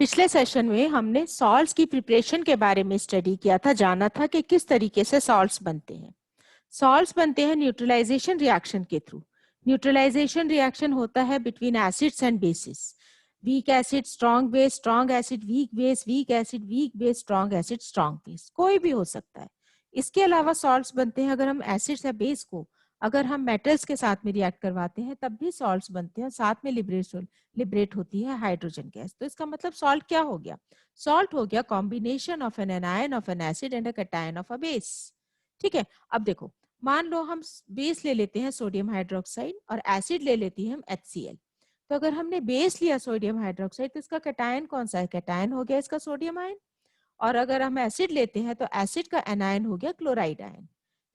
पिछले सेशन में हमने सॉल्ट्स की प्रिपरेशन के बारे में स्टडी किया था, जाना था कि किस तरीके से सॉल्ट्स बनते हैं। सॉल्ट्स बनते हैं न्यूट्रलाइजेशन रिएक्शन के थ्रू। न्यूट्रलाइजेशन रिएक्शन होता है between acids and bases. Weak acid strong base, strong acid weak base, weak acid weak base, strong acid strong base, कोई भी हो सकता है। इसके अलावा सॉल्ट्स बनते हैं अगर हम एसिड्स या बेस को अगर हम मेटल्स के साथ में रिएक्ट करवाते हैं तब भी सॉल्ट्स बनते हैं, और साथ में लिबरेट होती है हाइड्रोजन गैस। तो इसका मतलब सॉल्ट क्या हो गया? सॉल्ट हो गया combination of an anion of an acid and a cation of a base. ठीक है, अब देखो, मान लो हम बेस ले लेते हैं सोडियम हाइड्रोक्साइड और एसिड ले लेती है हम HCl। तो अगर हमने बेस लिया सोडियम हाइड्रोक्साइड तो इसका कैटायन कौन सा है? कैटायन हो गया इसका सोडियम आयन। और अगर हम एसिड लेते हैं तो एसिड का एनायन हो गया क्लोराइड आयन।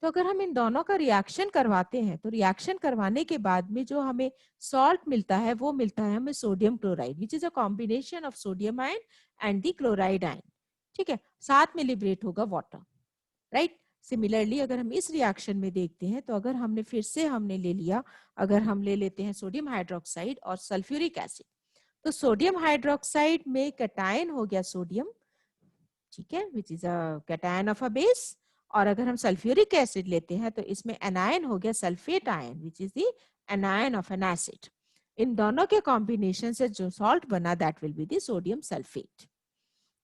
तो अगर हम इन दोनों का रिएक्शन करवाते हैं तो रिएक्शन करवाने के बाद में जो हमें सॉल्ट मिलता है वो मिलता है हमें sodium chloride, which is a combination of sodium ion and the chloride ion. ठीक है, साथ में लिबरेट होगा वाटर, राइट। सिमिलरली अगर हम इस रिएक्शन में देखते हैं तो अगर हमने फिर से हमने ले लिया, अगर हम ले लेते हैं सोडियम हाइड्रोक्साइड और सल्फ्यूरिक एसिड, तो सोडियम हाइड्रोक्साइड में कैटायन हो गया सोडियम, ठीक है, which is a cation of a base. और अगर हम सल्फ्यूरिक एसिड लेते हैं तो इसमें एनायन हो गया sulphate ion, which is the anion of an acid. इन दोनों के कॉम्बिनेशन से जो सॉल्ट बना that will be the sodium sulphate.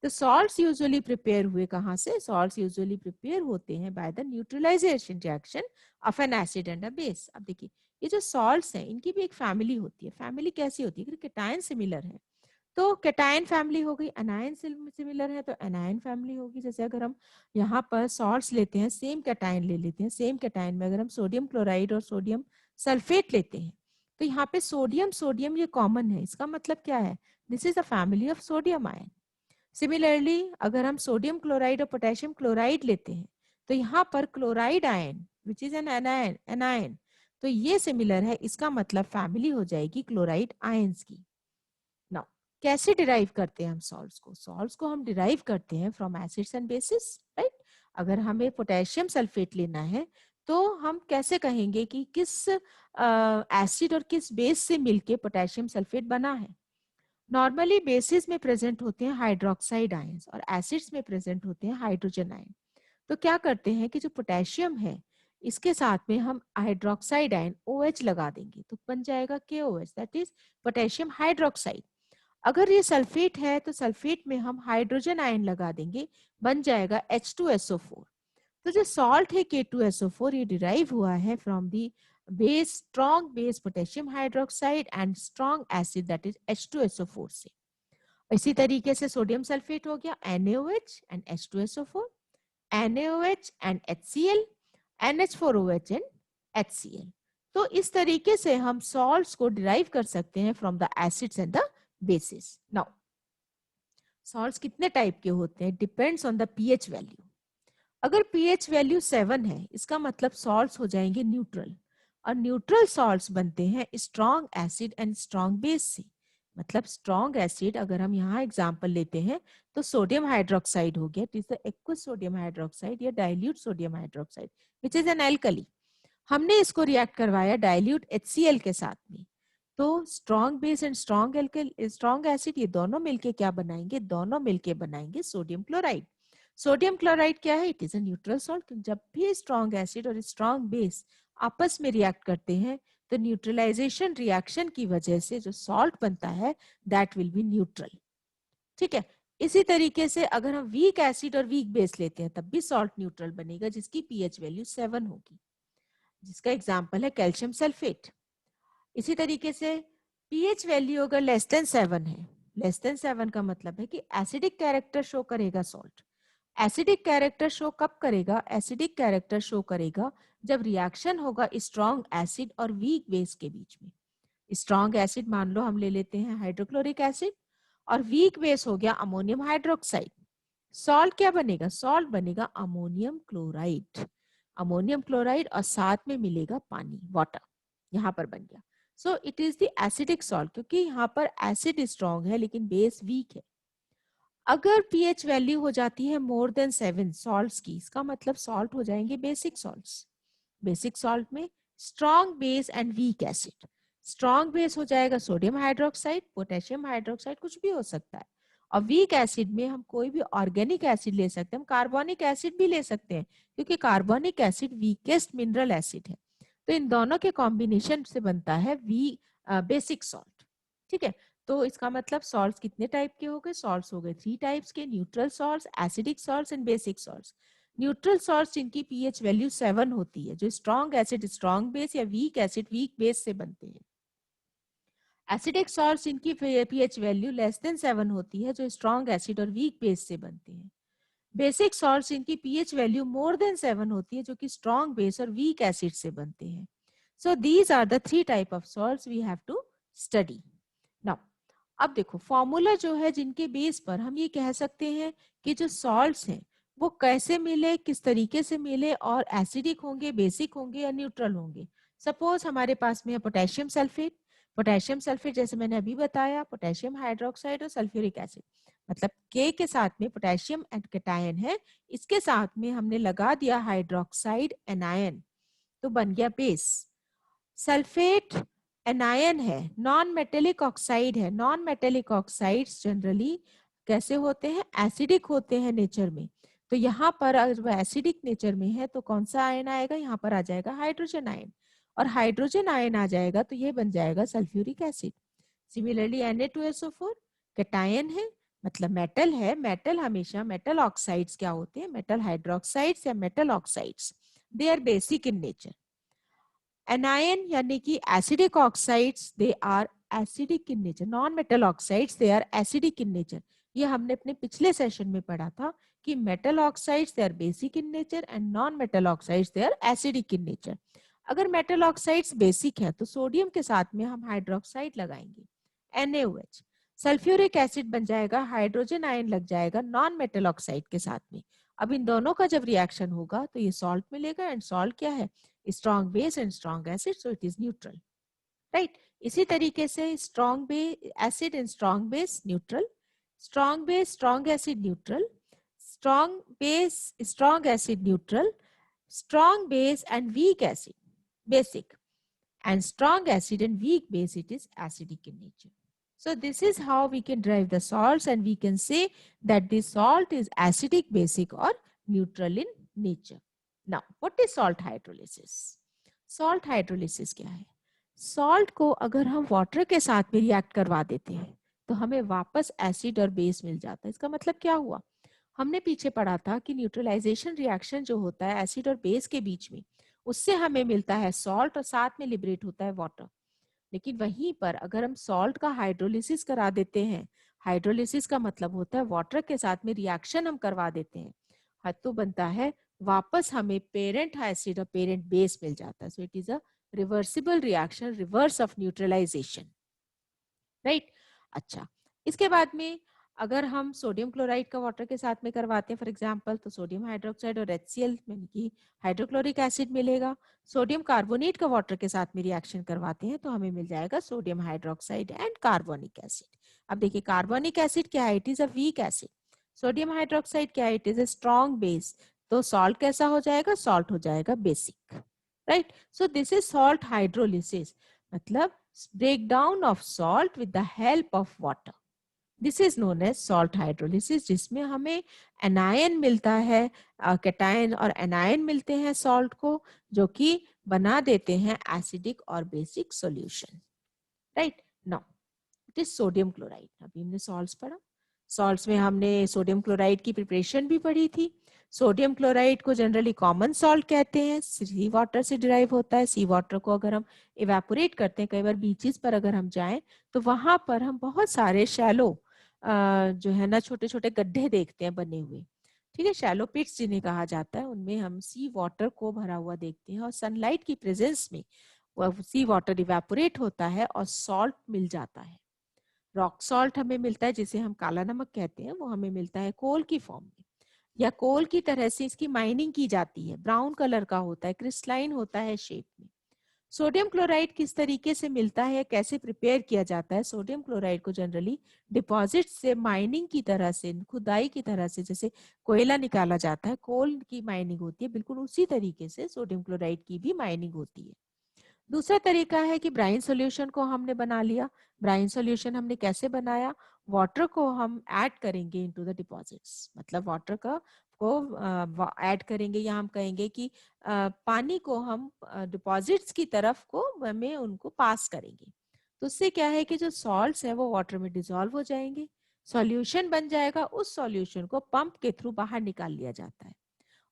तो सॉल्ट्स यूजुअली प्रिपेयर हुए कहां से? सॉल्ट्स यूजुअली प्रिपेयर होते हैं by the neutralization reaction of an acid and a base. अब देखिए, ये जो सॉल्ट्स हैं इनकी भी एक फैमिली होती है। फैमिली कैसी होती है? कैटायन सिमिलर है तो कैटायन फैमिली हो गई, अनायन सिमिलर है तो एनायन फैमिली होगी। जैसे अगर हम यहाँ पर सॉल्ट्स लेते हैं, सेम कैटायन ले लेते हैं, सेम कैटायन में अगर हम सोडियम क्लोराइड और सोडियम सल्फेट लेते हैं तो यहाँ पे सोडियम सोडियम ये कॉमन है। इसका मतलब क्या है? This is a family of sodium ion. Similarly अगर हम सोडियम क्लोराइड और पोटेशियम क्लोराइड लेते हैं तो यहाँ पर chloride ion which is N anion, तो ये सिमिलर है, इसका मतलब फैमिली हो जाएगी क्लोराइड आयंस की। नाउ कैसे डिराइव करते हैं हम सॉल्ट्स को? सॉल्ट्स को हम डिराइव करते हैं from acids and bases, right. अगर हमें पोटेशियम सल्फेट लेना है तो हम कैसे कहेंगे कि किस एसिड और किस बेस से मिलके पोटेशियम सल्फेट बना है? नॉर्मली बेसिस में प्रेजेंट होते हैं हाइड्रोक्साइड आयंस और एसिड्स में प्रेजेंट होते हैं हाइड्रोजन आयन। तो क्या करते हैं कि जो पोटेशियम है इसके साथ में हम हाइड्रोक्साइड आयन OH लगा देंगे तो बन जाएगा KOH, that is potassium hydroxide. अगर ये सल्फेट है तो सल्फेट में हम हाइड्रोजन आयन लगा देंगे, बन जाएगा H2SO4। तो जो सॉल्ट है K2SO4 ये डिराइव हुआ है from the base, strong base potassium hydroxide and strong acid that is H2SO4 से। इसी तरीके से सोडियम सल्फेट हो गया NaOH and H2SO4, NaOH and HCl, NH4OH and HCl। तो इस तरीके से हम सॉल्ट्स को डिराइव कर सकते हैं from the acids and the basis. Now salts कितने टाइप के होते हैं? Depends on the pH value. अगर पीएच वैल्यू 7 है इसका मतलब सॉल्ट्स हो जाएंगे न्यूट्रल, और न्यूट्रल सॉल्ट्स बनते हैं strong acid and strong base से। मतलब स्ट्रॉन्ग एसिड अगर हम यहाँ एग्जांपल लेते हैं तो सोडियम हाइड्रोक्साइड हो गया, it is the aqueous sodium hydroxide या dilute sodium hydroxide which is an alkali. हमने इसको रिएक्ट करवाया डाइल्यूट HCl के साथ में, तो strong base and strong acid ये दोनों मिलके क्या बनाएंगे? दोनों मिलके बनाएंगे सोडियम क्लोराइड। सोडियम क्लोराइड क्या है? It is a neutral salt. जब भी स्ट्रॉन्ग एसिड और स्ट्रॉन्ग बेस आपस में रिएक्ट करते हैं तो न्यूट्रलाइजेशन रिएक्शन की वजह से जो सॉल्ट बनता है दैट विल बी न्यूट्रल। ठीक है, इसी तरीके से अगर हम वीक एसिड और वीक बेस लेते हैं तब भी सॉल्ट न्यूट्रल बनेगा जिसकी पीएच वैल्यू 7 होगी, जिसका एग्जाम्पल है कैल्शियम सल्फेट। इसी तरीके से पीएच वैल्यू अगर लेस देन 7 है, लेस देन 7 का मतलब है कि एसिडिक कैरेक्टर शो करेगा सॉल्ट। एसिडिक कैरेक्टर शो कब करेगा? एसिडिक कैरेक्टर शो करेगा जब रिएक्शन होगा स्ट्रॉन्ग एसिड और वीक बेस के बीच में। स्ट्रॉन्ग एसिड मान लो हम ले लेते हैं हाइड्रोक्लोरिक एसिड, और वीक बेस हो गया अमोनियम हाइड्रोक्साइड। सॉल्ट क्या बनेगा? सॉल्ट बनेगा अमोनियम क्लोराइड। अमोनियम क्लोराइड और साथ में मिलेगा पानी, वाटर, यहाँ पर बन गया। सो it is the acidic salt, क्योंकि यहाँ पर एसिड स्ट्रॉन्ग है लेकिन बेस वीक है। अगर पीएच वैल्यू हो जाती है मोर देन 7 सॉल्ट्स की, इसका मतलब सॉल्ट हो जाएंगे बेसिक सॉल्ट्स। बेसिक सॉल्ट में strong base and weak acid. Strong base हो जाएगा सोडियम हाइड्रोक्साइड, पोटेशियम हाइड्रोक्साइड, कुछ भी हो सकता है, और वीक एसिड में हम कोई भी ऑर्गेनिक एसिड ले सकते हैं, हम कार्बोनिक एसिड भी ले सकते हैं क्योंकि carbonic acid weakest mineral acid है। तो इन दोनों के कॉम्बिनेशन से बनता है बेसिक सॉल्ट। ठीक है, तो इसका मतलब सॉल्ट्स कितने टाइप के हो गए? सॉल्ट्स हो गए 3 टाइप्स के, neutral salts, acidic salts and basic salts. Neutral salts जिनकी पीएच वैल्यू 7 होती है, जो स्ट्रॉन्ग एसिड स्ट्रॉन्ग बेस या वीक एसिड वीक बेस से बनते हैं। एसिडिक सॉल्ट्स जिनकी पीएच वैल्यू लेस देन 7 होती है, जो स्ट्रॉन्ग एसिड और वीक बेस से बनते हैं। बेसिक सॉल्ट्स जिनकी पीएच वैल्यू मोर देन 7 होती है, जो कि स्ट्रॉन्ग बेस और वीक एसिड से बनते हैं। So these are the 3 type of salts we have to study. Now अब देखो फॉर्मूला जो है जिनके बेस पर हम ये कह सकते हैं कि जो सॉल्ट्स हैं वो कैसे मिले, किस तरीके से मिले, और एसिडिक होंगे, बेसिक होंगे या न्यूट्रल होंगे। सपोज हमारे पास में है पोटेशियम सल्फेट। पोटेशियम सल्फेट जैसे मैंने अभी बताया, पोटेशियम हाइड्रोक्साइड और सल्फ्यूरिक एसिड, मतलब के साथ में पोटेशियम कैटायन है, इसके साथ में हमने लगा दिया हाइड्रोक्साइड एनायन, तो बन गया बेस। सल्फेट एनायन है, नॉन मेटेलिक ऑक्साइड है। नॉन मेटेलिक ऑक्साइड्स जनरली कैसे होते हैं? एसिडिक होते हैं नेचर में। तो यहाँ पर अगर वो एसिडिक नेचर में है तो कौन सा आयन आएगा? यहाँ पर आ जाएगा हाइड्रोजन आयन, और हाइड्रोजन आयन आ जाएगा तो ये बन जाएगा sulphuric acid. Similarly Na2SO4 cation है, मतलब मेटल है। मेटल हमेशा मेटल ऑक्साइड्स क्या होते हैं? मेटल हाइड्रोक्साइड्स या metal oxides, they are basic in nature. Anion यानी कि acidic oxides, they are acidic in nature. Non metal oxides, they are acidic in nature. ये हमने अपने पिछले सेशन में पढ़ा था कि metal oxides they are basic in nature and non metal oxides they are acidic in nature. अगर metal oxides basic है तो सोडियम के साथ में हम हाइड्रोक्साइड लगाएंगे, NaOH। सल्फ्यूरिक एसिड बन जाएगा, हाइड्रोजन आयन लग जाएगा नॉन मेटल ऑक्साइड के साथ में। अब इन दोनों का जब रिएक्शन होगा तो ये सॉल्ट मिलेगा, एंड सॉल्ट क्या है? Strong base and strong acid, so it is neutral, right. इसी तरीके से strong acid and strong base neutral, strong base strong acid neutral, strong base strong acid neutral, strong base and weak acid basic, and strong acid and weak base it is acidic in nature. So this is how we can derive the salts, and we can say that the salt is acidic, basic or neutral in nature. Now what is salt hydrolysis? Salt hydrolysis क्या है? Salt को अगर हम water के साथ में react करवा देते हैं तो हमें वापस एसिड और बेस मिल जाता है। इसका मतलब क्या हुआ? हमने पीछे पढ़ा था कि न्यूट्रलाइजेशन रिएक्शन जो होता है एसिड और बेस के बीच में, उससे हमें मिलता है सॉल्ट और साथ में लिबरेट होता है वाटर। लेकिन वहीं पर अगर हम सॉल्ट का हाइड्रोलिसिस करा देते हैं, हाइड्रोलिसिस का मतलब होता है वाटर के साथ में रिएक्शन हम करवा देते हैं, तो बनता है वापस हमें पेरेंट एसिड और पेरेंट बेस मिल जाता है। So it is a reversible reaction, reverse of neutralisation, right. अच्छा, इसके बाद में अगर हम सोडियम क्लोराइड का वाटर के साथ में करवाते हैं फॉर एग्जांपल, तो सोडियम हाइड्रोक्साइड और HCl यानी कि हाइड्रोक्लोरिक एसिड मिलेगा। सोडियम कार्बोनेट का वाटर के साथ में रिएक्शन करवाते हैं तो हमें मिल जाएगा sodium hydroxide and carbonic acid. अब देखिए कार्बोनिक एसिड क्या है? It is a weak acid. Sodium hydroxide क्या है? It is a strong base. तो सॉल्ट कैसा हो जाएगा? सॉल्ट हो जाएगा basic, right. So this is salt hydrolysis, मतलब breakdown of salt with the help of water. This is known as salt hydrolysis, जिसमें हमें एनायन मिलता है, कैटायन और एनायन मिलते हैं सॉल्ट को, जो कि बना देते हैं एसिडिक और basic solution, right. Now it is sodium chloride. अभी हमने सॉल्ट्स पढ़ा, सॉल्ट्स में हमने सोडियम क्लोराइड की प्रिपरेशन भी पढ़ी थी। सोडियम क्लोराइड को जनरली कॉमन सॉल्ट कहते हैं, सी वाटर से डिराइव होता है। सी वाटर को अगर हम इवेपोरेट करते हैं, कई बार बीचेस पर अगर हम जाएं तो वहां पर हम बहुत सारे शैलो जो है ना छोटे छोटे गड्ढे देखते हैं बने हुए, ठीक है, शैलो पिट्स जिन्हें कहा जाता है, उनमें हम सी वाटर को भरा हुआ देखते हैं, और सनलाइट की प्रेजेंस में सी वाटर इवेपोरेट होता है और सॉल्ट मिल जाता है। रॉक सॉल्ट हमें मिलता है, जिसे हम काला नमक कहते हैं, वो हमें मिलता है कोल की फॉर्म में, या कोल की तरह से इसकी माइनिंग की जाती है, ब्राउन कलर का होता है, क्रिस्टलाइन होता है शेप में। सोडियम क्लोराइड किस तरीके से मिलता है, कैसे प्रिपेयर किया जाता है? सोडियम क्लोराइड को जनरली डिपॉजिट से माइनिंग की तरह से, खुदाई की तरह से, जैसे कोयला निकाला जाता है, कोल की माइनिंग होती है, बिल्कुल उसी तरीके से सोडियम क्लोराइड की भी माइनिंग होती है। दूसरा तरीका है कि ब्राइन सॉल्यूशन को हमने बना लिया। ब्राइन सॉल्यूशन हमने कैसे बनाया? वाटर को हम ऐड करेंगे इनटू द डिपॉजिट्स, मतलब वाटर का को ऐड करेंगे, या हम कहेंगे कि पानी को हम डिपॉजिट्स की तरफ को में उनको पास करेंगे। तो उससे क्या है कि जो सॉल्ट्स है वो वाटर में डिसॉल्व हो जाएंगे, सॉल्यूशन बन जाएगा। उस सॉल्यूशन को पंप के थ्रू बाहर निकाल लिया जाता है।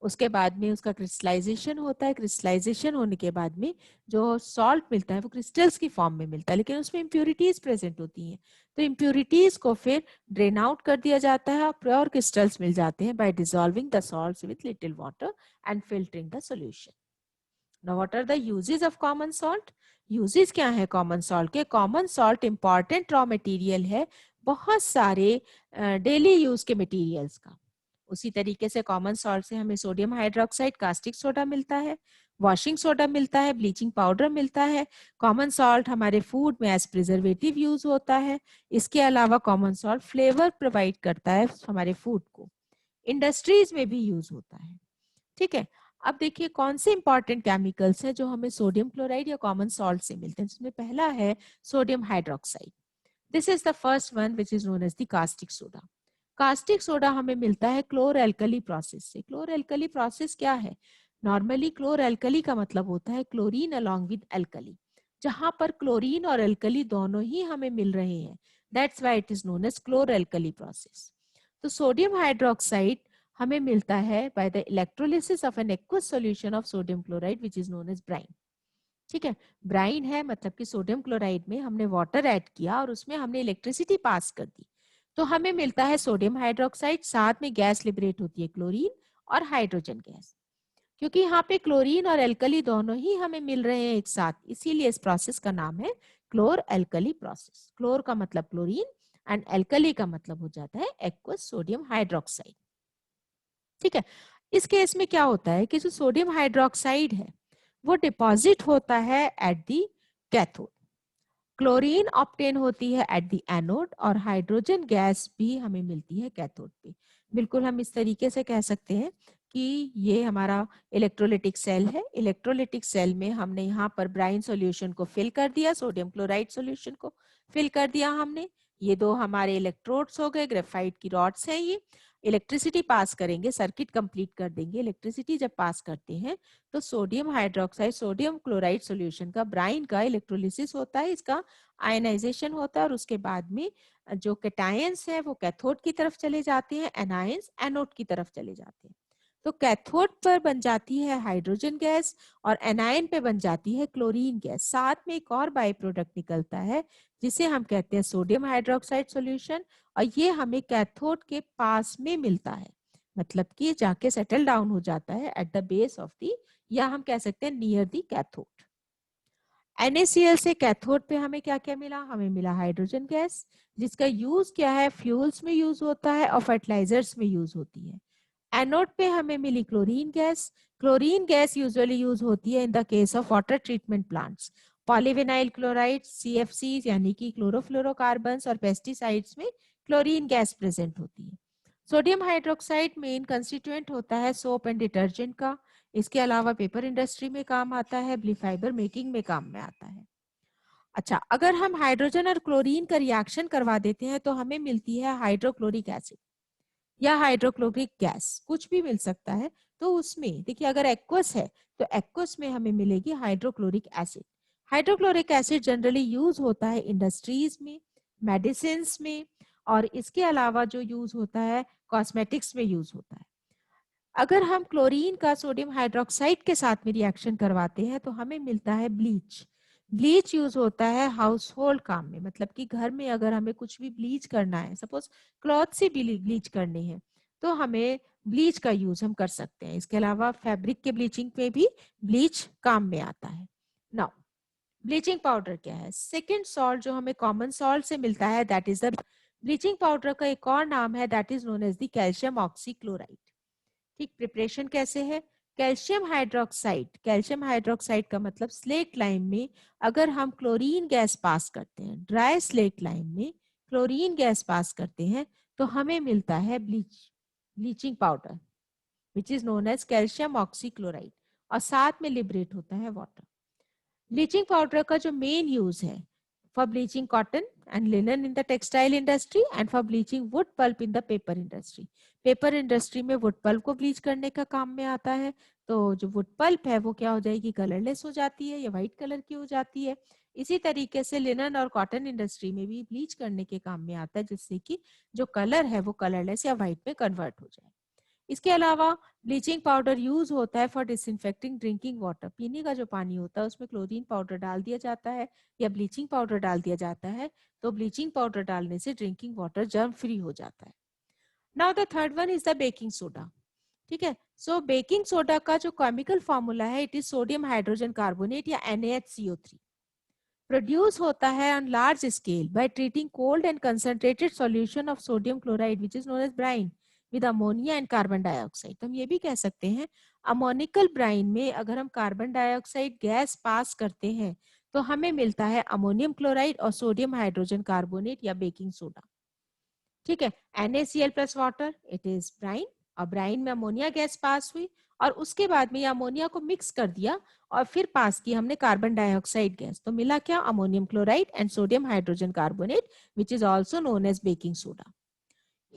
उसके बाद में उसका क्रिस्टलाइजेशन होता है। क्रिस्टलाइजेशन होने के बाद में जो सॉल्ट मिलता है वो क्रिस्टल्स की फॉर्म में मिलता है, लेकिन उसमें इम्प्योरिटीज प्रेजेंट होती हैं। तो इम्प्योरिटीज को फिर ड्रेन आउट कर दिया जाता है और प्योर क्रिस्टल्स मिल जाते हैं by dissolving the salts with little water and filtering the solution. Now what are the uses of common salt? Uses क्या है कॉमन सॉल्ट के? Common salt important raw material है बहुत सारे डेली यूज के मटेरियल्स का। उसी तरीके से कॉमन सॉल्ट से हमें सोडियम हाइड्रोक्साइड, कास्टिक सोडा मिलता है, वॉशिंग सोडा मिलता है, ब्लीचिंग पाउडर मिलता है। कॉमन सॉल्ट हमारे फूड में एज प्रिजर्वेटिव यूज होता है। इसके अलावा कॉमन सॉल्ट फ्लेवर प्रोवाइड करता है हमारे फूड को। इंडस्ट्रीज में भी यूज होता है। ठीक है, अब देखिए कौन से इंपॉर्टेंट केमिकल्स हैं जो हमें सोडियम क्लोराइड या कॉमन सॉल्ट से मिलते हैं। जिसमें पहला है sodium hydroxide. This is the first one which is known as the caustic soda. Caustic soda हमें मिलता है क्लोर एल्कली प्रोसेस से। क्लोर एल्कली प्रोसेस क्या है? नॉर्मली क्लोर एल्कली का मतलब होता है क्लोरीन अलोंग विद एल्कली, जहां पर क्लोरीन और एल्कली दोनों ही हमें मिल रहे हैं। That's why it is known as chlor alkali process. तो सोडियम हाइड्रोक्साइड हमें मिलता है by the electrolysis of an aqueous solution of sodium chloride which is known as brine. ठीक है, ब्राइन है मतलब कि सोडियम क्लोराइड में हमने वाटर ऐड किया और उसमें हमने इलेक्ट्रिसिटी पास कर दी, तो हमें मिलता है सोडियम हाइड्रोक्साइड। साथ में गैस लिबरेट होती है क्लोरीन और हाइड्रोजन गैस। क्योंकि यहाँ पे क्लोरीन और एल्कली दोनों ही हमें मिल रहे हैं एक साथ, इसीलिए इस प्रोसेस का नाम है क्लोर एल्कली प्रोसेस। क्लोर का मतलब क्लोरीन एंड एल्कली का मतलब हो जाता है एक्वस सोडियम हाइड्रोक्साइड। ठीक है, इस केस में क्या होता है कि जो सोडियम हाइड्रोक्साइड है वो डिपॉजिट होता है at the cathode. Chlorine obtain होती है एट द एनोड और हाइड्रोजन गैस भी हमें मिलती है कैथोड पे। बिल्कुल हम इस तरीके से कह सकते हैं कि ये हमारा इलेक्ट्रोलिटिक सेल है। इलेक्ट्रोलिटिक सेल में हमने यहाँ पर ब्राइन सॉल्यूशन को फिल कर दिया, सोडियम क्लोराइड सॉल्यूशन को फिल कर दिया हमने। ये दो हमारे इलेक्ट्रोड्स हो गए, ग्रेफाइट की रॉड्स हैं। ये इलेक्ट्रिसिटी पास करेंगे, सर्किट कंप्लीट कर देंगे। इलेक्ट्रिसिटी जब पास करते हैं तो sodium hydroxide sodium chloride solution का ब्राइन का इलेक्ट्रोलिसिस होता है, इसका आयनाइजेशन होता है और उसके बाद में जो कैटायंस है वो कैथोड की तरफ चले जाते हैं, एनायंस एनोड की तरफ चले जाते हैं। तो कैथोड पर बन जाती है हाइड्रोजन गैस और एनायन पे बन जाती है क्लोरीन गैस। साथ में एक और बाई प्रोडक्ट निकलता है जिसे हम कहते हैं सोडियम हाइड्रोक्साइड सॉल्यूशन, और ये हमें कैथोड के पास में मिलता है, मतलब कि जाके सेटल डाउन हो जाता है at the base of the, या हम कह सकते हैं नियर दी कैथोड। NaCl से कैथोड पे हमें क्या क्या मिला? हमें मिला हाइड्रोजन गैस, जिसका यूज क्या है? फ्यूल्स में यूज होता है और फर्टिलाइजर्स में यूज होती है। एनोड पे हमें मिली chlorine gas. Chlorine gas usually use होती है in the case of water treatment plants. Polyvinyl chloride, CFC यानी कि क्लोरोफ्लोरोकार्बन्स और पेस्टिसाइड्स में क्लोरीन गैस प्रेजेंट होती है। सोडियम हाइड्रोक्साइड मेन कंस्टिट्यूएंट होता है सोप एंड डिटर्जेंट का। इसके अलावा पेपर इंडस्ट्री में काम आता है, ब्ली फाइबर मेकिंग में काम में आता है। अच्छा, अगर हम हाइड्रोजन और क्लोरीन का रिएक्शन करवा देते हैं तो हमें मिलती है हाइड्रोक्लोरिक एसिड या हाइड्रोक्लोरिक गैस, कुछ भी मिल सकता है। तो उसमें देखिए अगर एक्वस है तो एक्वस में हमें मिलेगी hydrochloric acid. Hydrochloric acid generally use होता है इंडस्ट्रीज में, मेडिसिन में, और इसके अलावा जो यूज होता है कॉस्मेटिक्स में यूज होता है। अगर हम क्लोरीन का सोडियम हाइड्रोक्साइड के साथ में रिएक्शन करवाते हैं तो हमें मिलता है ब्लीच। ब्लीच यूज होता है हाउस होल्ड काम में, मतलब कि घर में अगर हमें कुछ भी ब्लीच करना है, सपोज क्लॉथ से ब्लीच करनी है, तो हमें ब्लीच का यूज हम कर सकते हैं। इसके अलावा फैब्रिक के ब्लीचिंग पे भी ब्लीच काम में आता है। नाउ ब्लीचिंग पाउडर क्या है? सेकेंड सॉल्ट जो हमें कॉमन सॉल्ट से मिलता है that is the bleaching powder का एक और नाम है that is known as the calcium oxychloride. ठीक, प्रिपरेशन कैसे है? कैल्शियम हाइड्रोक्साइड, कैल्शियम हाइड्रोक्साइड का मतलब स्लेट लाइम में अगर हम क्लोरीन गैस पास करते हैं, ड्राई स्लेट लाइम में क्लोरीन गैस पास करते हैं तो हमें मिलता है bleaching powder which is known as calcium oxychloride, और साथ में लिबरेट होता है वाटर। ब्लीचिंग पाउडर का जो मेन यूज है for bleaching cotton and linen in the textile industry and for bleaching wood pulp in the paper industry. Paper industry में wood pulp को ब्लीच करने का काम में आता है। तो जो वुड पल्प है वो क्या हो जाएगी, कलरलेस हो जाती है या व्हाइट कलर की हो जाती है। इसी तरीके से लिनन और कॉटन इंडस्ट्री में भी ब्लीच करने के काम में आता है, जिससे कि जो कलर है वो कलरलेस या व्हाइट में कन्वर्ट हो जाए। इसके अलावा ब्लीचिंग पाउडर यूज होता है फॉर डिसइंफेक्टिंग ड्रिंकिंग वाटर। पीने का जो पानी होता है उसमें क्लोरीन पाउडर डाल दिया जाता है या ब्लीचिंग पाउडर डाल दिया जाता है, तो ब्लीचिंग पाउडर डालने से ड्रिंकिंग वाटर जर्म फ्री हो जाता है। Now the third one is the baking soda. ठीक है, सो बेकिंग सोडा का जो केमिकल फॉर्मूला है it is sodium hydrogen carbonate या NaHCO3। प्रोड्यूस होता है on large scale by treating cold and concentrated solution of sodium chloride which is known as brine with ammonia and carbon dioxide. तो हम ये भी कह सकते हैं अमोनिकल ब्राइन में अगर हम कार्बन डाइऑक्साइड गैस पास करते हैं तो हमें मिलता है अमोनियम क्लोराइड और सोडियम हाइड्रोजन कार्बोनेट या बेकिंग सोडा। ठीक है, NaCl plus water it is brine, और ब्राइन में अमोनिया गैस पास हुई और उसके बाद में ये अमोनिया को मिक्स कर दिया और फिर पास की हमने कार्बन डाइऑक्साइड गैस, तो मिला क्या, ammonium chloride and sodium hydrogen carbonate which is also known as baking soda.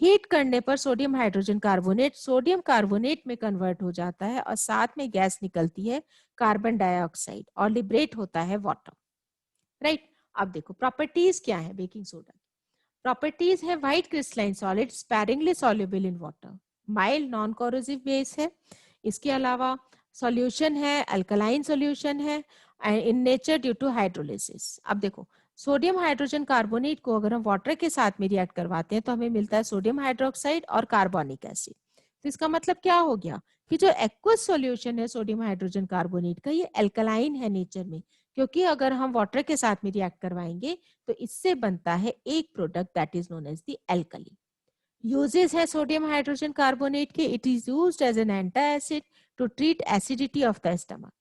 Heat करने पर sodium hydrogen carbonate sodium carbonate में कन्वर्ट हो जाता है और साथ में गैस निकलती है कार्बन डाइऑक्साइड और लिबरेट होता है वाटर। राइट, अब देखो प्रॉपर्टीज क्या है बेकिंग सोडा। प्रॉपर्टीज है white crystalline solid sparingly soluble in water, mild non corrosive base है। इसके अलावा सॉल्यूशन है अल्कलाइन सॉल्यूशन है in nature due to hydrolysis. अब देखो सोडियम हाइड्रोजन कार्बोनेट को अगर हम वाटर के साथ में रिएक्ट करवाते हैं तो हमें मिलता है सोडियम हाइड्रोक्साइड और कार्बोनिक एसिड। तो इसका मतलब क्या हो गया कि जो एक्वस सॉल्यूशन है सोडियम हाइड्रोजन कार्बोनेट का ये अल्कलाइन है नेचर में, क्योंकि अगर हम वाटर के साथ में रिएक्ट करवाएंगे तो इससे बनता है एक product that is known as the alkali. Uses है सोडियम हाइड्रोजन कार्बोनेट के, it is used as an anti acid to treat acidity of the stomach.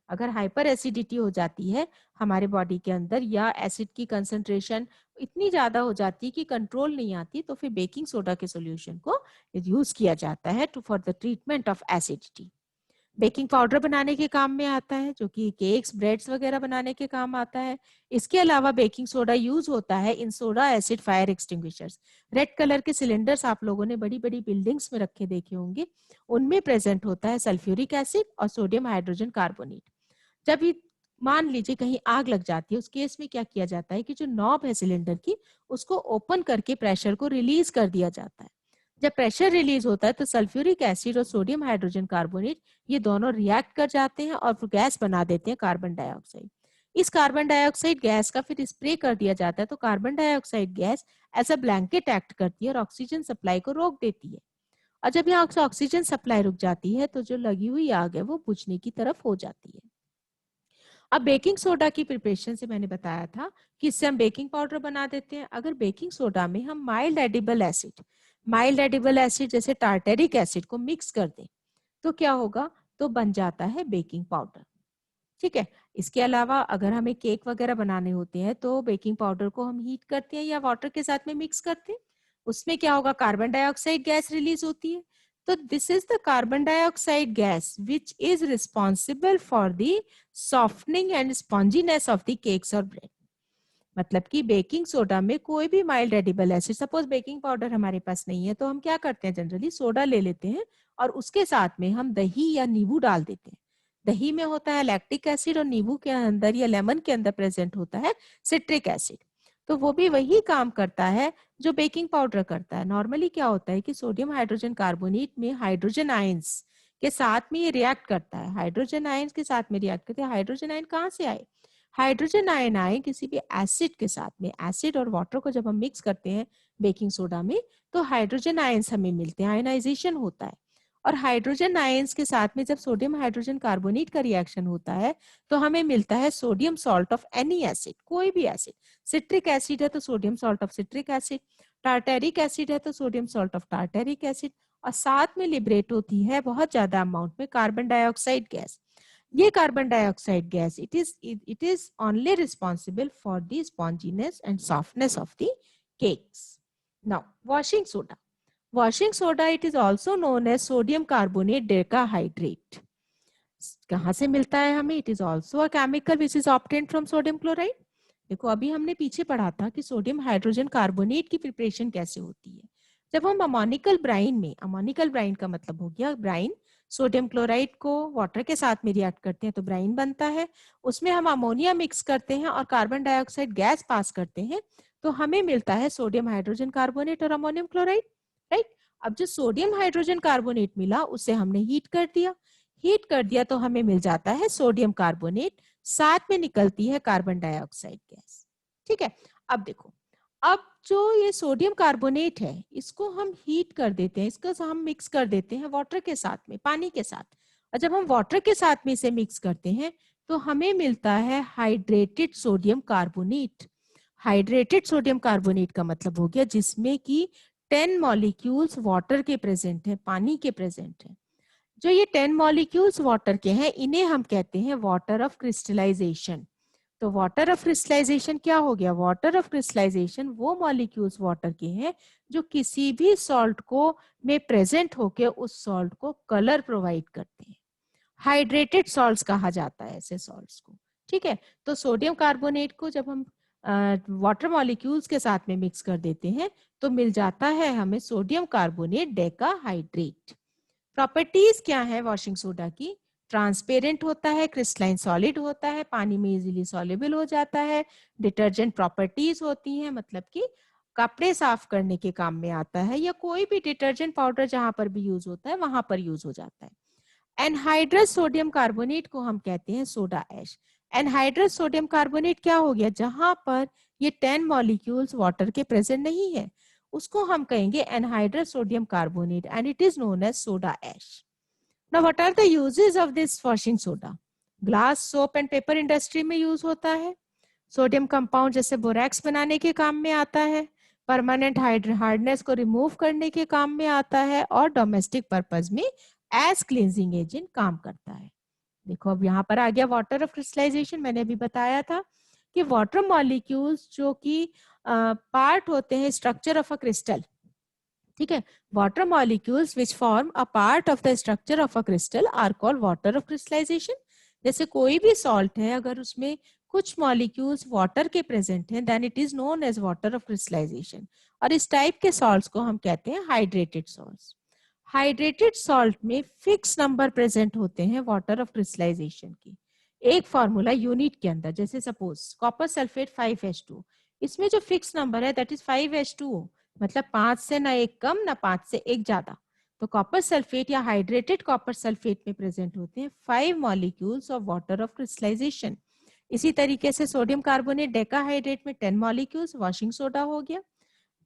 अगर हाइपर एसिडिटी हो जाती है हमारे बॉडी के अंदर या एसिड की कंसंट्रेशन इतनी ज्यादा हो जाती है कि कंट्रोल नहीं आती, तो फिर बेकिंग सोडा के सॉल्यूशन को यूज किया जाता है to for the treatment of acidity. Baking powder बनाने के काम में आता है जो कि केक्स ब्रेड्स वगैरह बनाने के काम आता है। इसके अलावा बेकिंग सोडा यूज होता है इन soda acid fire extinguishers. Red colour के सिलेंडर्स आप लोगों ने बड़ी बड़ी बिल्डिंग्स में रखे देखे होंगे, उनमें प्रेजेंट होता है सल्फ्यूरिक एसिड और सोडियम हाइड्रोजन कार्बोनेट। जब ये मान लीजिए कहीं आग लग जाती है उस केस में क्या किया जाता है कि जो नॉब है सिलेंडर की उसको ओपन करके प्रेशर को रिलीज कर दिया जाता है। जब प्रेशर रिलीज होता है तो सल्फ्यूरिक एसिड और सोडियम हाइड्रोजन कार्बोनेट ये दोनों रिएक्ट कर जाते हैं और फिर गैस बना देते हैं कार्बन डाइऑक्साइड। इस कार्बन डाइऑक्साइड गैस का फिर स्प्रे कर दिया जाता है तो carbon dioxide gas as a blanket act करती है और ऑक्सीजन सप्लाई को रोक देती है। और जब यहाँ से ऑक्सीजन सप्लाई रुक जाती है तो जो लगी हुई आग है वो बुझने की तरफ हो जाती है। अब बेकिंग सोडा की प्रिपरेशन से मैंने बताया था कि इससे हम बेकिंग पाउडर बना देते हैं। अगर बेकिंग सोडा में हम माइल्ड एडिबल एसिड जैसे टार्टेरिक एसिड को मिक्स कर दें तो क्या होगा, तो बन जाता है बेकिंग पाउडर। ठीक है, इसके अलावा अगर हमें केक वगैरह बनाने होते हैं तो बेकिंग पाउडर को हम हीट करते हैं या वाटर के साथ में मिक्स करते हैं, उसमें क्या होगा, कार्बन डाइऑक्साइड गैस रिलीज होती है। तो this is the carbon dioxide gas which is responsible for the softening and sponginess of the cakes और ब्रेड। मतलब कि बेकिंग सोडा में कोई भी mild edible acid, suppose baking powder हमारे पास नहीं है तो हम क्या करते हैं, जनरली सोडा ले लेते हैं और उसके साथ में हम दही या नींबू डाल देते हैं। दही में होता है लैक्टिक एसिड और नींबू के अंदर या लेमन के अंदर प्रेजेंट होता है सिट्रिक एसिड। तो वो भी वही काम करता है जो बेकिंग पाउडर करता है। नॉर्मली क्या होता है कि सोडियम हाइड्रोजन कार्बोनेट में हाइड्रोजन आयंस के साथ में ये रिएक्ट करता है, हाइड्रोजन आयंस के साथ में रिएक्ट करते हैं। हाइड्रोजन आयन कहाँ से आए, हाइड्रोजन आयन आए किसी भी एसिड के साथ में। एसिड और वाटर को जब हम मिक्स करते हैं बेकिंग सोडा में तो हाइड्रोजन आयंस हमें मिलते हैं, आयनाइजेशन होता है। और हाइड्रोजन आयंस के साथ में जब सोडियम हाइड्रोजन कार्बोनेट का रिएक्शन होता है तो हमें मिलता है sodium salt of any acid, कोई भी एसिड। सिट्रिक एसिड है तो sodium salt of citric acid, tartaric acid है तो sodium salt of tartaric acid, और साथ में लिबरेट होती है बहुत ज्यादा अमाउंट में कार्बन डाइऑक्साइड गैस। ये carbon dioxide gas it is only responsible for the sponginess and softness of the cakes. Now washing soda it is also known as sodium carbonate decahydrate. कहाँ से मिलता है हमें? It is also a chemical which is obtained from sodium chloride. देखो अभी हमने पीछे पढ़ा था कि सोडियम हाइड्रोजन कार्बोनेट की प्रिपरेशन कैसे होती है। जब हम अमोनिकल ब्राइन में, अमोनिकल ब्राइन का मतलब हो गया ब्राइन, सोडियम क्लोराइड को वाटर के साथ में रिएक्ट करते हैं तो ब्राइन बनता है। उसमें हम अमोनिया मिक्स करते हैं और कार्बन डाइऑक्साइड गैस पास करते हैं तो हमें मिलता है सोडियम हाइड्रोजन कार्बोनेट और अमोनियम क्लोराइड, राइट। अब जो सोडियम हाइड्रोजन कार्बोनेट मिला उसे हमने हीट कर दिया, हीट कर दिया तो हमें मिल जाता है सोडियम कार्बोनेट, साथ में निकलती है कार्बन डाइऑक्साइड गैस। ठीक है, अब देखो, अब जो ये सोडियम कार्बोनेट है इसको हम हीट कर देते हैं, इसको हम मिक्स कर देते हैं वाटर के साथ में, पानी के साथ। और जब हम वाटर के साथ में इसे मिक्स करते हैं तो हमें मिलता है hydrated sodium carbonate. Hydrated sodium carbonate का मतलब हो गया जिसमें कि 10 मॉलिक्यूल्स वाटर के प्रेजेंट है, पानी के प्रेजेंट है। जो ये 10 मॉलिक्यूल्स वाटर के हैं इन्हें हम कहते हैं वाटर ऑफ क्रिस्टलाइजेशन। तो वाटर ऑफ क्रिस्टलाइजेशन क्या हो गया? वाटर ऑफ क्रिस्टलाइजेशन वो मॉलिक्यूल्स वाटर के हैं जो किसी भी सॉल्ट को में प्रेजेंट होके उस सॉल्ट को कलर प्रोवाइड करते हैं। हाइड्रेटेड सॉल्ट्स कहा जाता है ऐसे सॉल्ट्स को। ठीक है, तो सोडियम कार्बोनेट को जब हम वाटर मॉलिक्यूल्स के साथ में मिक्स कर देते हैं तो मिल जाता है हमें सोडियम कार्बोनेट डेकाहाइड्रेट। प्रॉपर्टीज क्या है वॉशिंग सोडा की? ट्रांसपेरेंट होता है, क्रिस्टलाइन सॉलिड होता है, पानी में इजीली सॉल्युबल हो जाता है, डिटर्जेंट प्रॉपर्टीज होती हैं, मतलब कि कपड़े साफ करने के काम में आता है, या कोई भी डिटर्जेंट पाउडर जहां पर भी यूज होता है वहां पर यूज हो जाता है। एनहाइड्रस सोडियम कार्बोनेट को हम कहते हैं soda ash. Anhydrous sodium carbonate क्या हो गया? जहां पर ये 10 मॉलिक्यूल्स वाटर के प्रेजेंट नहीं है उसको हम कहेंगे anhydrous sodium carbonate and it is known as soda ash. Now what are the uses of this washing soda? Glass, soap and paper industry में यूज होता है, सोडियम कंपाउंड जैसे बोरैक्स बनाने के काम में आता है, परमानेंट हार्डनेस को रिमूव करने के काम में आता है, और डोमेस्टिक पर्पज में एज क्लींजिंग एजेंट काम करता है। देखो अब यहाँ पर आ गया वाटर ऑफ क्रिस्टलाइजेशन। मैंने अभी बताया था कि वाटर मॉलिक्यूल्स जो कि पार्ट होते हैं स्ट्रक्चर ऑफ अ क्रिस्टल, ठीक है, water molecules which form a part of the structure of a crystal are called water of crystallisation. जैसे कोई भी सॉल्ट है अगर उसमें कुछ मॉलिक्यूल्स वाटर के प्रेजेंट हैं then it is known as water of crystallisation. और इस टाइप के सॉल्ट्स को हम कहते हैं हाइड्रेटेड सॉल्ट्स। हाइड्रेटेड सॉल्ट में फिक्स नंबर प्रेजेंट होते हैं वाटर ऑफ क्रिस्टलाइजेशन की, एक फॉर्मूला यूनिट के अंदर। जैसे सपोज कॉपर सल्फेट 5H2, इसमें जो फिक्स नंबर है दैट इज 5H2O, मतलब 5 से ना एक कम ना 5 से एक ज्यादा। तो कॉपर सल्फेट या हाइड्रेटेड कॉपर सल्फेट में प्रेजेंट होते हैं 5 molecules of water of crystallisation. इसी तरीके से सोडियम कार्बोनेट डेकाहाइड्रेट में 10 मॉलिक्यूल्स, वॉशिंग सोडा हो गया।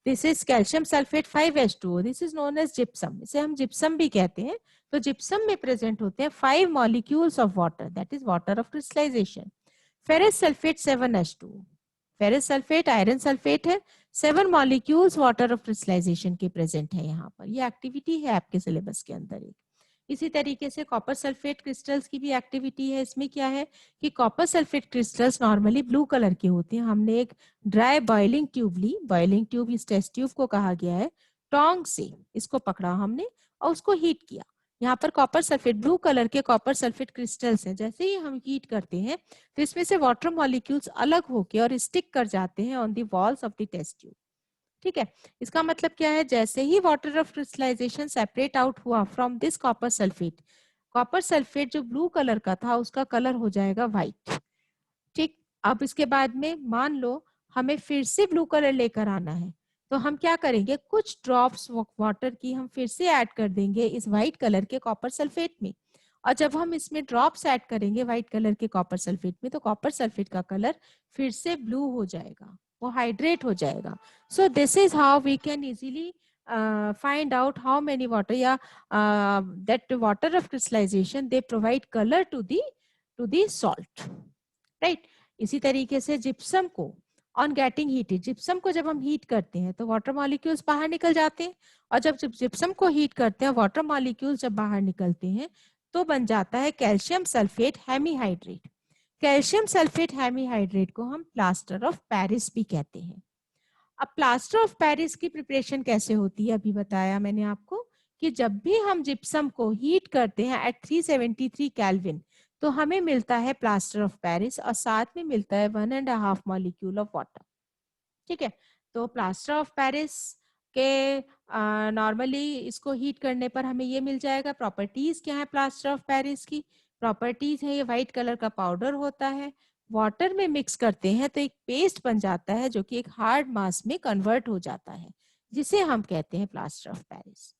This is calcium sulphate 5H2O, this is known as gypsum, इसे हम जिप्सम भी कहते हैं। तो जिप्सम में प्रेजेंट होते हैं 5 molecules of water, that is water of crystallisation. Ferrous sulphate 7H2O, ferrous sulphate iron sulphate है, 7 मॉलिक्यूल्स वाटर ऑफ क्रिस्टलाइजेशन के प्रेजेंट है यहाँ पर। ये एक्टिविटी है आपके सिलेबस के अंदर एक। इसी तरीके से कॉपर सल्फेट क्रिस्टल्स की भी एक्टिविटी है। इसमें क्या है कि copper sulphate crystals normally blue colour के होते हैं। हमने एक ड्राई बॉइलिंग ट्यूब ली, बॉइलिंग ट्यूब इस टेस्ट ट्यूब को कहा गया है, टोंग से इसको पकड़ा हमने और उसको हीट किया। यहाँ पर कॉपर सल्फेट, ब्लू कलर के कॉपर सल्फेट क्रिस्टल्स हैं। जैसे ही हम हीट करते हैं तो इसमें से वाटर मॉलिक्यूल्स अलग होके और स्टिक कर जाते हैं on the walls of the test tube. ठीक है, इसका मतलब क्या है? जैसे ही water of crystallization separate out हुआ from this copper sulphate, copper sulphate जो ब्लू कलर का था उसका कलर हो जाएगा व्हाइट। ठीक, अब इसके बाद में मान लो हमें फिर से ब्लू कलर लेकर आना है तो हम क्या करेंगे? कुछ ड्रॉप्स वाटर की हम फिर से ऐड कर देंगे इस व्हाइट कलर के कॉपर सल्फेट में। और जब हम इसमें ड्रॉप्स ऐड करेंगे व्हाइट कलर के कॉपर सल्फेट में तो कॉपर सल्फेट का कलर फिर से ब्लू हो जाएगा, वो हाइड्रेट हो जाएगा। So this is how we can easily find out how many water या that water of crystallization they provide color to the salt, right. इसी तरीके से जिप्सम को ऑन गेटिंग हीटेड, जिप्सम को जब हम हीट करते हैं तो वाटर मॉलिक्यूल्स बाहर निकल जाते हैं, और जब जिप्सम को हीट करते हैं वाटर मॉलिक्यूल्स जब बाहर निकलते हैं तो बन जाता है calcium sulphate hemihydrate. Calcium sulphate hemihydrate को हम प्लास्टर ऑफ पेरिस भी कहते हैं। अब प्लास्टर ऑफ पेरिस की प्रिपरेशन कैसे होती है? अभी बताया मैंने आपको कि जब भी हम जिप्सम को हीट करते हैं एट 373 केल्विन तो हमें मिलता है प्लास्टर ऑफ पेरिस और साथ में मिलता है 1.5 मॉलिक्यूल ऑफ वाटर। ठीक है, तो प्लास्टर ऑफ पेरिस के नॉर्मली इसको हीट करने पर हमें ये मिल जाएगा। प्रॉपर्टीज क्या है प्लास्टर ऑफ पेरिस की? प्रॉपर्टीज है ये व्हाइट कलर का पाउडर होता है, वाटर में मिक्स करते हैं तो एक पेस्ट बन जाता है जो कि एक हार्ड मास में कन्वर्ट हो जाता है, जिसे हम कहते हैं plaster of Paris.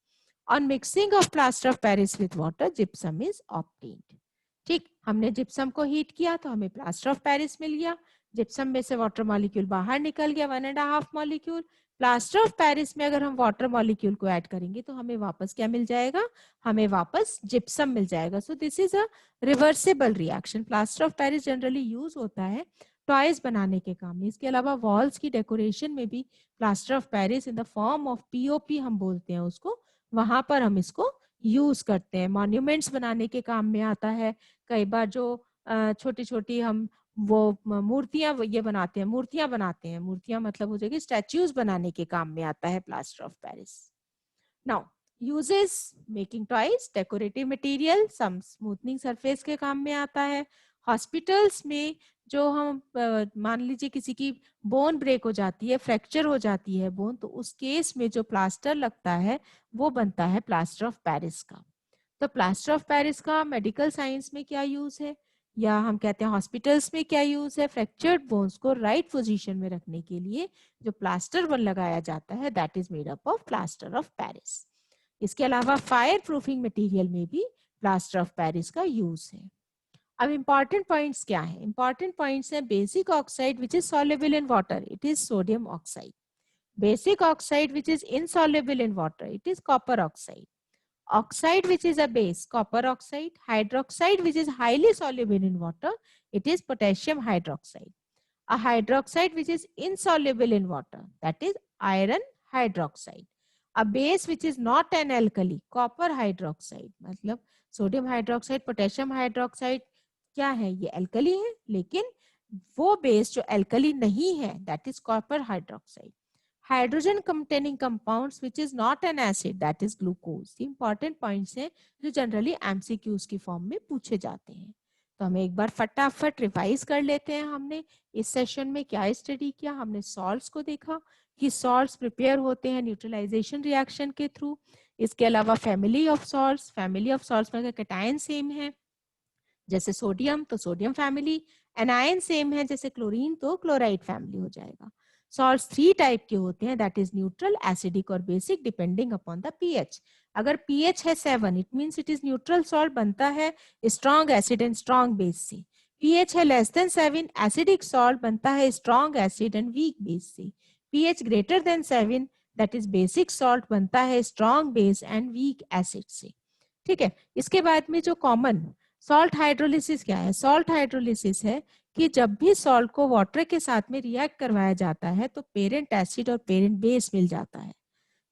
On mixing of plaster of Paris with water gypsum is obtained. ठीक, हमने जिप्सम को हीट किया तो हमें प्लास्टर ऑफ पेरिस मिल गया। जिप्सम में से वाटर मॉलिक्यूल बाहर निकल गया 1.5 मॉलिक्यूल। प्लास्टर ऑफ पेरिस में अगर हम वाटर मॉलिक्यूल को ऐड करेंगे तो हमें वापस क्या मिल जाएगा? हमें वापस जिप्सम मिल जाएगा। So this is a reversible reaction. Plaster of Paris generally use होता है टॉयज बनाने के काम में। इसके अलावा वॉल्स की डेकोरेशन में भी plaster of Paris in the form of POP हम बोलते हैं उसको, वहां पर हम इसको यूज करते हैं। मॉन्यूमेंट्स बनाने के काम में आता है। कई बार जो छोटी छोटी हम वो मूर्तियां ये बनाते हैं, मूर्तियां मतलब हो जाएगी स्टैच्यूज बनाने के काम में आता है plaster of Paris. Now uses making toys, decorative material, some smoothening surface के काम में आता है। हॉस्पिटल्स में जो हम मान लीजिए किसी की बोन ब्रेक हो जाती है, फ्रैक्चर हो जाती है बोन, तो उस केस में जो प्लास्टर लगता है वो बनता है प्लास्टर ऑफ पेरिस का। तो प्लास्टर ऑफ पेरिस का मेडिकल साइंस में क्या यूज है, या हम कहते हैं हॉस्पिटल्स में क्या यूज है? फ्रैक्चर्ड बोन्स को राइट पोजीशन में रखने के लिए जो प्लास्टर वन लगाया जाता है that is made up of plaster of Paris. इसके अलावा फायर प्रूफिंग मटेरियल में भी प्लास्टर ऑफ पेरिस का यूज है। अब इंपॉर्टेंट पॉइंट्स क्या है? इंपॉर्टेंट पॉइंट्स है basic oxide which is soluble in water, it is sodium oxide. Basic oxide which is insoluble in water, it is copper oxide. Oxide which is a base, copper oxide. Hydroxide which is highly soluble in water, it is potassium hydroxide. A hydroxide which is insoluble in water, that is iron hydroxide. A base which is not an alkali, copper hydroxide. मतलब sodium hydroxide, potassium hydroxide क्या है? ये alkali है, लेकिन वो base जो alkali नहीं है that is copper hydroxide. Hydrogen containing compounds which is not an acid that is glucose. Important points हैं जो जनरली एमसीक्यूज की फॉर्म में पूछे जाते हैं। तो हमें एक बार फटाफट रिवाइज कर लेते हैं। हमने इस सेशन में क्या स्टडी किया? हमने सॉल्ट्स को देखा कि सॉल्ट्स प्रिपेयर होते हैं न्यूट्रलाइजेशन रिएक्शन के थ्रू। इसके अलावा फैमिली ऑफ सॉल्ट्स में अगर कैटायन सेम है जैसे सोडियम तो सोडियम फैमिली, एनायन सेम है जैसे क्लोरीन तो क्लोराइड फैमिली हो जाएगा। सॉल्ट्स 3 टाइप के होते हैं दैट इज न्यूट्रल, एसिडिक और basic depending upon the pH. अगर पीएच है 7 it means it is neutral salt, बनता है strong acid and strong base से। पीएच है लेस देन 7 एसिडिक सॉल्ट, बनता है strong acid and weak base से। PH greater than 7 that is basic salt, बनता है strong base and weak acid से। ठीक है, इसके बाद में जो कॉमन सॉल्ट हाइड्रोलिसिस क्या है? सॉल्ट हाइड्रोलिसिस है कि जब भी सॉल्ट को वाटर के साथ में रिएक्ट करवाया जाता है तो पेरेंट एसिड और पेरेंट बेस मिल जाता है।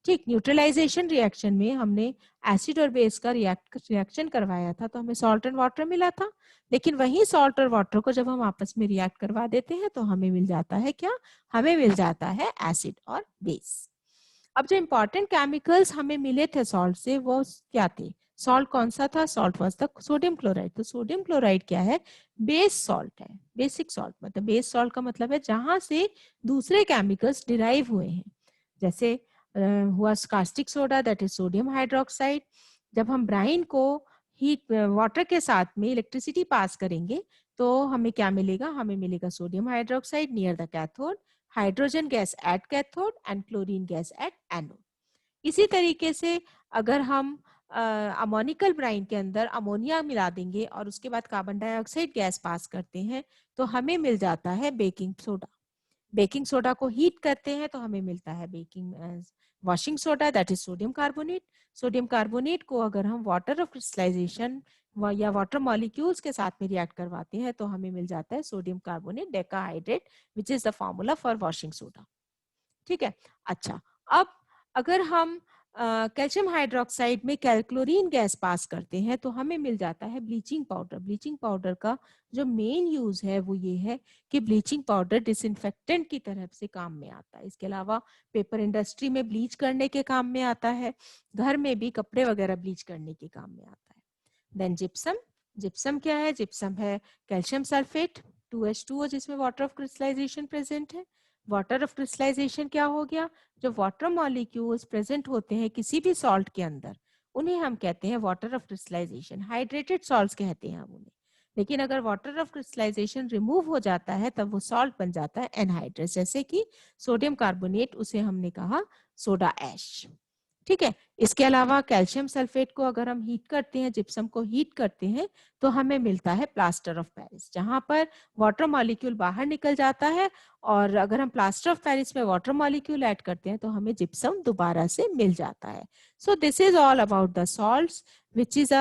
ठीक, न्यूट्रलाइजेशन रिएक्शन में हमने एसिड और बेस का रिएक्शन करवाया था तो हमें सॉल्ट एंड वाटर मिला था, लेकिन वही सॉल्ट और वाटर को जब हम आपस में रिएक्ट करवा देते हैं तो हमें मिल जाता है क्या? हमें मिल जाता है एसिड और बेस। अब जो इंपॉर्टेंट केमिकल्स हमें मिले थे सॉल्ट से वो क्या थे? सॉल्ट कौन सा था? Salt was the sodium chloride. तो सोडियम क्लोराइड क्या है? बेस सॉल्ट है। बेसिक सॉल्ट मतलब बेस सॉल्ट का मतलब है जहां से दूसरे केमिकल्स डिराइव हुए हैं। जैसे हुआ caustic soda that is sodium hydroxide. जब हम ब्राइन को हीट वाटर के साथ में इलेक्ट्रिसिटी पास करेंगे तो हमें क्या मिलेगा? हमें मिलेगा sodium hydroxide near the cathode, hydrogen gas at cathode and chlorine gas at anode. इसी तरीके से अगर हम अमोनिकल ब्राइन के अंदर अमोनिया मिला देंगे और उसके बाद कार्बन डाइऑक्साइड गैस पास करते हैं तो हमें मिल जाता है बेकिंग सोडा। बेकिंग सोडा को हीट करते हैं तो हमें मिलता है baking washing soda that is sodium carbonate. Sodium carbonate को अगर हम वाटर ऑफ क्रिस्टलाइजेशन या वाटर मॉलिक्यूल्स के साथ में रिएक्ट करवाते हैं तो हमें मिल जाता है sodium carbonate decahydrate which is the formula for washing soda. ठीक है, अच्छा अब अगर हम कैल्शियम हाइड्रोक्साइड में कैलक्लोरीन गैस पास करते हैं तो हमें मिल जाता है ब्लीचिंग पाउडर। ब्लीचिंग पाउडर का जो मेन यूज है वो ये है कि ब्लीचिंग पाउडर डिसइंफेक्टेंट की तरफ से काम में आता है। इसके अलावा पेपर इंडस्ट्री में ब्लीच करने के काम में आता है, घर में भी कपड़े वगैरह ब्लीच करने के काम में आता है। Then gypsum. जिप्सम क्या है? जिप्सम है कैल्शियम सल्फेट 2H2O जिसमें वाटर ऑफ क्रिस्टलाइजेशन प्रेजेंट है। वाटर ऑफ क्रिस्टलाइजेशन क्या हो गया? जो वाटर मॉलिक्यूल्स प्रेजेंट होते हैं किसी भी सॉल्ट के अंदर उन्हें हम कहते हैं water of crystallisation. Hydrated salts कहते हैं हम उन्हें। लेकिन अगर वाटर ऑफ क्रिस्टलाइजेशन रिमूव हो जाता है तब वो सॉल्ट बन जाता है एनहाइड्रस, जैसे कि सोडियम कार्बोनेट, उसे हमने कहा सोडा ऐश। ठीक है। इसके अलावा कैल्शियम सल्फेट को अगर हम हीट करते हैं, जिप्सम को हीट करते हैं तो हमें मिलता है प्लास्टर ऑफ पेरिस, जहां पर वाटर मॉलिक्यूल बाहर निकल जाता है और अगर हम प्लास्टर ऑफ पेरिस में वाटर मॉलिक्यूल ऐड करते हैं तो हमें जिप्सम दोबारा से मिल जाता है। सो this is all about the salts which is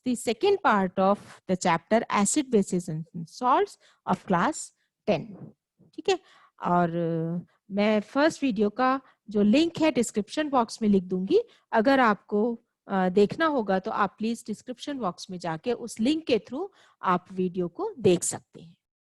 the second part of the chapter acid bases and salts of class 10। ठीक है। और मैं फर्स्ट वीडियो का जो लिंक है डिस्क्रिप्शन बॉक्स में लिख दूंगी। अगर आपको देखना होगा तो आप प्लीज डिस्क्रिप्शन बॉक्स में जाके उस लिंक के थ्रू आप वीडियो को देख सकते हैं।